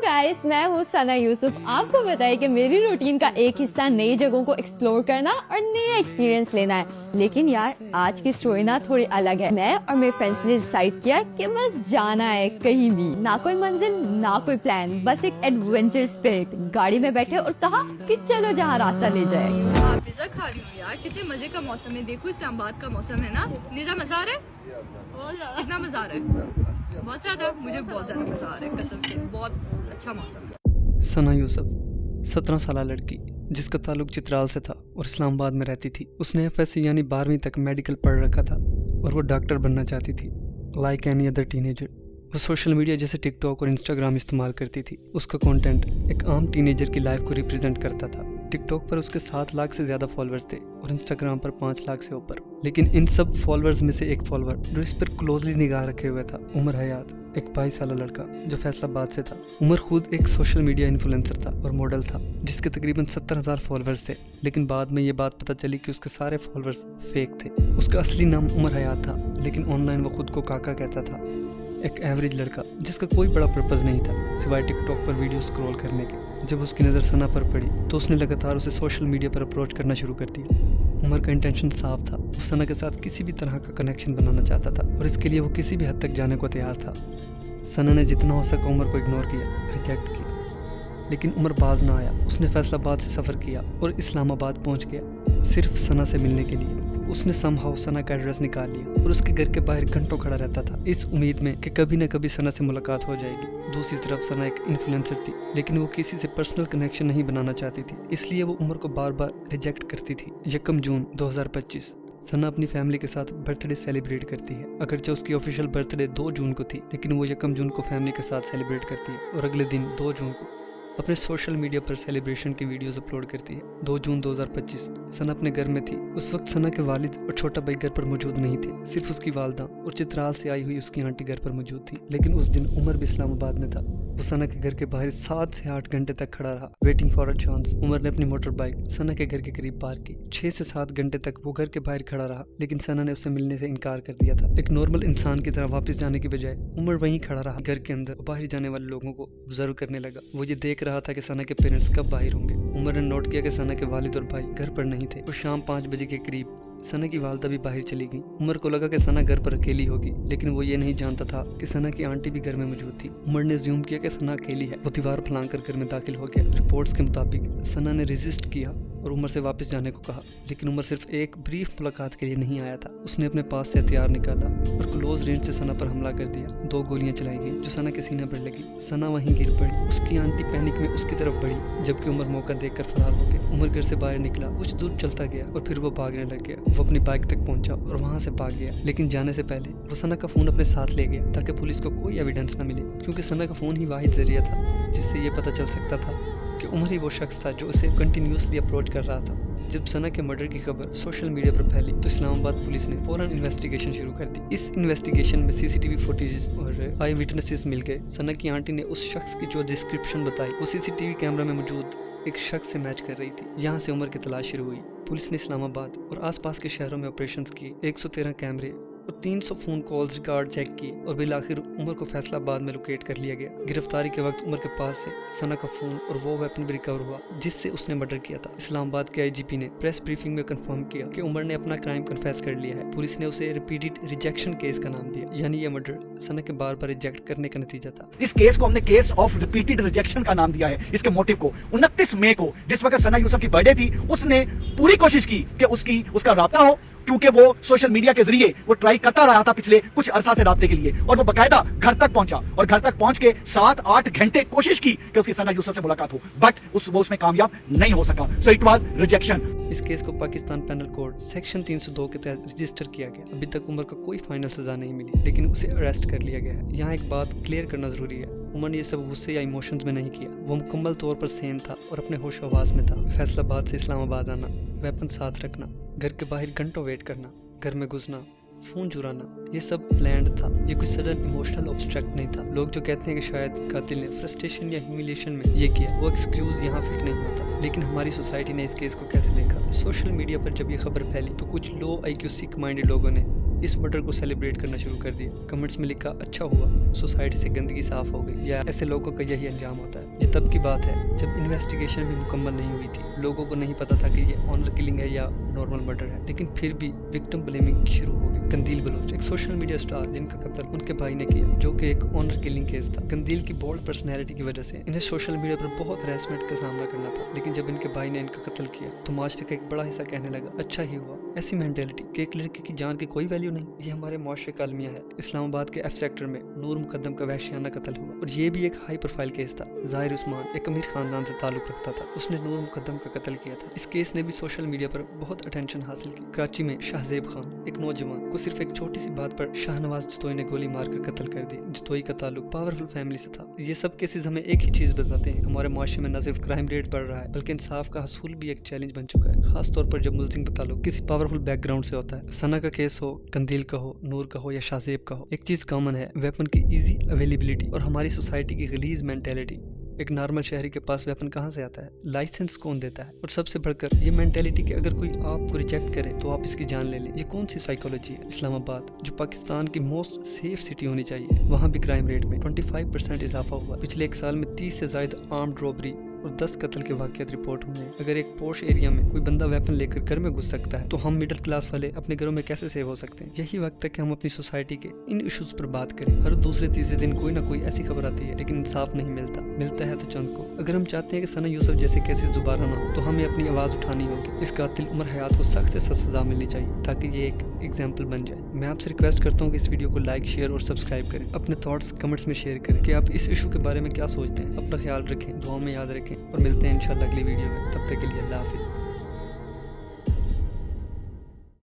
Guys, मैं हूँ सना यूसुफ। आपको बताइए कि मेरी रूटीन का एक हिस्सा नई जगहों को एक्सप्लोर करना और नया एक्सपीरियंस लेना है। लेकिन यार आज की स्टोरी ना थोड़ी अलग है। मैं और मेरे फ्रेंड्स ने डिसाइड किया कि बस जाना है कहीं भी, ना कोई मंजिल ना कोई प्लान, बस एक एडवेंचर स्पिरिट। गाड़ी में बैठे और कहा कि चलो जहाँ रास्ता ले जाए। आप पिज्जा खा रही हूँ यार, कितने मजे का मौसम है। देखो इस्लामाबाद का मौसम है ना, नीजा मजा आ रहा है। कितना मजा आ रहा है? बहुत ज्यादा, मुझे बहुत ज्यादा मजा आ रहा है कसम से, बहुत अच्छा मौसम है। सना यूसुफ 17 साल लड़की जिसका ताल्लुक चित्राल से था और इस्लामाबाद में रहती थी। उसने एफएससी यानी 12वीं तक मेडिकल पढ़ रखा था और वो डॉक्टर बनना चाहती थी। लाइक एनी अदर टीनेजर, वो सोशल मीडिया जैसे टिकटॉक और इंस्टाग्राम इस्तेमाल करती थी। उसका कंटेंट एक आम टीनेजर की लाइफ को रिप्रेजेंट करता था। टिकटॉक पर उसके 7 लाख से ज़्यादा फॉलोअर्स थे और इंस्टाग्राम पर 5 लाख से ऊपर। लेकिन इन सब फॉलोअर्स में से एक फॉलोअर जो इस पर क्लोजली निगाह रखे हुए था, उमर हयात, एक 22 साल लड़का जो फैसलाबाद से था। उमर खुद एक सोशल मीडिया इन्फ्लुएंसर था और मॉडल था जिसके तकरीबन 70,000 फॉलोअर्स थे। लेकिन बाद में ये बात पता चली कि उसके सारे फॉलोअर्स फेक थे। उसका असली नाम उमर हयात था, लेकिन ऑनलाइन वो खुद को काका कहता था। एक एवरेज लड़का जिसका कोई बड़ा पर्पस नहीं था सिवाय टिकटॉक पर वीडियो स्क्रॉल करने के। जब उसकी नज़र सना पर पड़ी तो उसने लगातार उसे सोशल मीडिया पर अप्रोच करना शुरू कर दिया। उमर का इंटेंशन साफ था, वो सना के साथ किसी भी तरह का कनेक्शन बनाना चाहता था और इसके लिए वो किसी भी हद तक जाने को तैयार था। सना ने जितना हो सका उमर को इग्नोर किया, रिजेक्ट किया, लेकिन उमर बाज ना आया। उसने फैसलाबाद से सफ़र किया और इस्लामाबाद पहुंच गया सिर्फ सना से मिलने के लिए। उसने समहाउ सना का एड्रेस निकाल लिया और उसके घर के बाहर घंटों खड़ा रहता था इस उम्मीद में कि कभी न कभी सना से मुलाकात हो जाएगी। दूसरी तरफ सना एक इन्फ्लुएंसर थी, लेकिन वो किसी से पर्सनल कनेक्शन नहीं बनाना चाहती थी, इसलिए वो उमर को बार बार रिजेक्ट करती थी। 1 जून 2025 सना अपनी फैमिली के साथ बर्थडे सेलिब्रेट करती है। अगरचे उसकी ऑफिशियल बर्थडे 2 जून को थी, लेकिन वो 1 जून को फैमिली के साथ सेलिब्रेट करती है और अगले दिन 2 जून को अपने सोशल मीडिया पर सेलिब्रेशन की वीडियोस अपलोड करती है। 2 जून 2025 सना अपने घर में थी। उस वक्त सना के वालिद और छोटा भाई घर पर मौजूद नहीं थे, सिर्फ उसकी वालदा और चित्राल से आई हुई उसकी आंटी घर पर मौजूद थी। लेकिन उस दिन उमर भी इस्लामाबाद में था। वो सना के घर के बाहर 7 से 8 घंटे तक खड़ा रहा, waiting for a chance. Umar ने अपनी मोटर बाइक सना के घर के करीब पार्क की। 6 से 7 घंटे तक वो घर के बाहर खड़ा रहा, लेकिन सना ने उससे मिलने से इनकार कर दिया था। एक नॉर्मल इंसान की तरह वापस जाने की बजाय उमर वहीं खड़ा रहा घर के अंदर। बाहर जाने वाले लोगों को ऑब्जर्व करने लगा। वो ये देख रहा था कि सना के पेरेंट्स कब बाहर होंगे। उमर ने नोट किया कि सना के वालिद और भाई घर पर नहीं थे और शाम 5 बजे के करीब सना की वालदा भी बाहर चली गई। उमर को लगा कि सना घर पर अकेली होगी, लेकिन वो ये नहीं जानता था कि सना की आंटी भी घर में मौजूद थी। उमर ने ज्यूम किया कि सना अकेली है। वो दीवार फलांग कर घर में दाखिल हो गया। रिपोर्ट्स के मुताबिक सना ने रेजिस्ट किया और उमर से वापस जाने को कहा, लेकिन उमर सिर्फ एक ब्रीफ मुलाकात के लिए नहीं आया था। उसने अपने पास से हथियार निकाला और क्लोज रेंज से सना पर हमला कर दिया। 2 गोलियां चलाई गई जो सना के सीने पर लगी। सना वहीं गिर पड़ी। उसकी आंटी पैनिक में उसकी तरफ बढ़ी, जबकि उमर मौका देखकर फरार हो गया। उमर घर से बाहर निकला, कुछ दूर चलता गया और फिर वो भागने लग गया। वो अपनी बाइक तक पहुंचा और वहां से भाग गया, लेकिन जाने से पहले वो सना का फोन अपने साथ ले गया ताकि पुलिस को कोई एविडेंस न मिले, क्योंकि सना का फोन ही वाहिद जरिया था जिससे ये पता चल सकता था कि उमर ही वो शख्स था जो उसे कंटिन्यूसली अप्रोच कर रहा था। जब सना के मर्डर की खबर सोशल मीडिया पर फैली तो इस्लामाबाद पुलिस ने फौरन इन्वेस्टिगेशन शुरू कर दी। इस इन्वेस्टिगेशन में सीसीटीवी फुटेजेस और आई विटनेसेस मिल गए। सना की आंटी ने उस शख्स की जो डिस्क्रिप्शन बताई वो सीसीटीवी कैमरा में मौजूद एक शख्स से मैच कर रही थी। यहाँ से उमर की तलाश शुरू हुई। पुलिस ने इस्लामाबाद और आसपास के शहरों में ऑपरेशंस किए। 113 कैमरे और 300 फोन कॉल्स रिकॉर्ड चेक किए और बिलाखिर उमर को फैसलाबाद में लोकेट कर लिया गया। गिरफ्तारी के वक्त उमर के पास से सना का फोन और वो वेपन भी रिकवर हुआ जिससे उसने मर्डर किया था। इस्लामाबाद के आईजीपी ने प्रेस ब्रीफिंग में कंफर्म किया कि उमर ने अपना क्राइम कन्फेस कर लिया है। पुलिस ने उसे रिपीटेड रिजेक्शन केस का नाम दिया, यानी यह मर्डर सना के बार बार रिजेक्ट करने का नतीजा था। इस केस को हमने केस ऑफ रिपीटेड रिजेक्शन का नाम दिया है। इसके मोटिव को 29 मई को जिस वक्त सना यूसुफ की बर्थडे थी, उसने पूरी कोशिश की कि उसका राब्ता हो, क्योंकि वो सोशल मीडिया के जरिए वो ट्राई करता रहा था पिछले कुछ अरसा से राब्ते के लिए, और वो बकायदा घर तक पहुंचा और घर तक पहुंच के 7-8 घंटे कोशिश की कि उसकी सना यूसुफ से मुलाकात हो, बट वो उसमें कामयाब नहीं हो सका। So it was rejection. इस केस को पाकिस्तान पेनल कोड सेक्शन 302 के तहत रजिस्टर किया गया। अभी तक उमर को कोई फाइनल सजा नहीं मिली, लेकिन उसे अरेस्ट कर लिया गया है। यहाँ एक बात क्लियर करना जरूरी है, उमर ने ये सब गुस्से या इमोशंस में नहीं किया। वो मुकम्मल तौर पर सेन था और अपने होश हवास में था। फैसलाबाद से इस्लामाबाद आना, वेपन साथ रखना, घर के बाहर घंटों वेट करना, घर में घुसना, फोन चुराना, ये सब प्लान्ड था। ये कोई सडन इमोशनल ऑब्स्ट्रैक्ट नहीं था। लोग जो कहते हैं कि शायद कातिल ने फ्रस्ट्रेशन या ह्यूमिलिएशन में ये किया, वो एक्सक्यूज यहाँ फिट नहीं होता। लेकिन हमारी सोसाइटी ने इस केस को कैसे देखा? सोशल मीडिया पर जब ये खबर फैली तो कुछ लो आईक्यू सिक माइंडेड लोगों ने इस मर्डर को सेलिब्रेट करना शुरू कर दिया। कमेंट्स में लिखा अच्छा हुआ, सोसाइटी से गंदगी साफ हो गई, या ऐसे लोगों का यही अंजाम होता है। ये तब की बात है जब इन्वेस्टिगेशन भी मुकम्मल नहीं हुई थी। लोगों को नहीं पता था कि ये ऑनर किलिंग है या नॉर्मल मर्डर है, लेकिन फिर भी विक्टिम ब्लेमिंग शुरू हो गई। कंदील बलोच, एक सोशल मीडिया स्टार जिनका कत्ल उनके भाई ने किया, जो कि एक ऑनर किलिंग केस था। कंदील की बोल्ड पर्सनैलिटी की वजह से इन्हें सोशल मीडिया पर बहुत हैरेसमेंट का सामना करना था, लेकिन जब इनके भाई ने इनका कत्ल किया तो माशरे का एक बड़ा हिस्सा कहने लगा अच्छा ही हुआ। ऐसी मेंटेलिटी कि एक लड़के की जान की कोई वैल्यू नहीं, ये हमारे मुआशरे का अलमिया है। इस्लामाबाद के एफ सेक्टर में नूर मुकद्दम का वहशियाना कत्ल हुआ, और ये भी एक हाई प्रोफाइल केस था। जाहिर उस्मान एक अमीर खानदान से ताल्लुक रखता था, उसने नूर मुकद्दम का कत्ल किया था। इस केस ने भी सोशल मीडिया पर बहुत अटेंशन हासिल की। कराची में शाहजेब खान एक नौजवान को सिर्फ एक छोटी सी बात पर शाहनवाज जतोई ने गोली मारकर कत्ल कर दिया। जतोई का ताल्लुक पावरफुल फैमिली से था। ये सब केसेस हमें एक ही चीज बताते हैं, हमारे मुआशरे में न सिर्फ क्राइम रेट बढ़ रहा है बल्कि इंसाफ का हसूल भी एक चैलेंज बन चुका है, खास तौर पर जब मुलजिम का ताल्लुक किसी पावरफुल बैकग्राउंड से होता है। सना का केस हो, कंदील का हो, नूर का हो या शाहजेब का हो, एक चीज कॉमन है, वेपन की इजी अवेलेबिलिटी और हमारी सोसाइटी की गलीज मेंटेलिटी। एक नॉर्मल शहरी के पास वेपन कहाँ से आता है, लाइसेंस कौन देता है, और सबसे बढ़कर ये मेंटेलिटी कि अगर कोई आपको रिजेक्ट करे तो आप इसकी जान ले लें। ये कौन सी साइकोलॉजी है। इस्लामाबाद जो पाकिस्तान की मोस्ट सेफ सिटी होनी चाहिए, वहाँ भी क्राइम रेट में 25% इजाफा हुआ। पिछले एक साल में 30 से ज्यादा आर्म्ड रॉबरी और 10 कत्ल के वाक़यात रिपोर्ट हुए हैं। अगर एक पोश एरिया में कोई बंदा वेपन लेकर घर में घुस सकता है तो हम मिडिल क्लास वाले अपने घरों में कैसे सेव हो सकते हैं। यही वक्त है कि हम अपनी सोसाइटी के इन इश्यूज पर बात करें। हर दूसरे तीसरे दिन कोई ना कोई ऐसी खबर आती है, लेकिन इंसाफ नहीं मिलता है तो चंद को। अगर हम चाहते हैं कि सना यूसुफ जैसे केसेस दोबारा ना हो तो हमें अपनी आवाज़ उठानी होगी। इस कातिल उमर हयात को सख्त से सख्त सजा मिलनी चाहिए ताकि ये एक एग्जाम्पल बन जाए। मैं आपसे रिक्वेस्ट करता हूँ कि इस वीडियो को लाइक, शेयर और सब्सक्राइब करें। अपने थॉट्स कमेंट्स में शेयर करें कि आप इस इशू के बारे में क्या सोचते हैं। अपना ख्याल रखें, दुआओं में याद रखें, और मिलते हैं इंशाल्लाह अगली वीडियो में। तब तक के लिए अल्लाह हाफिज़।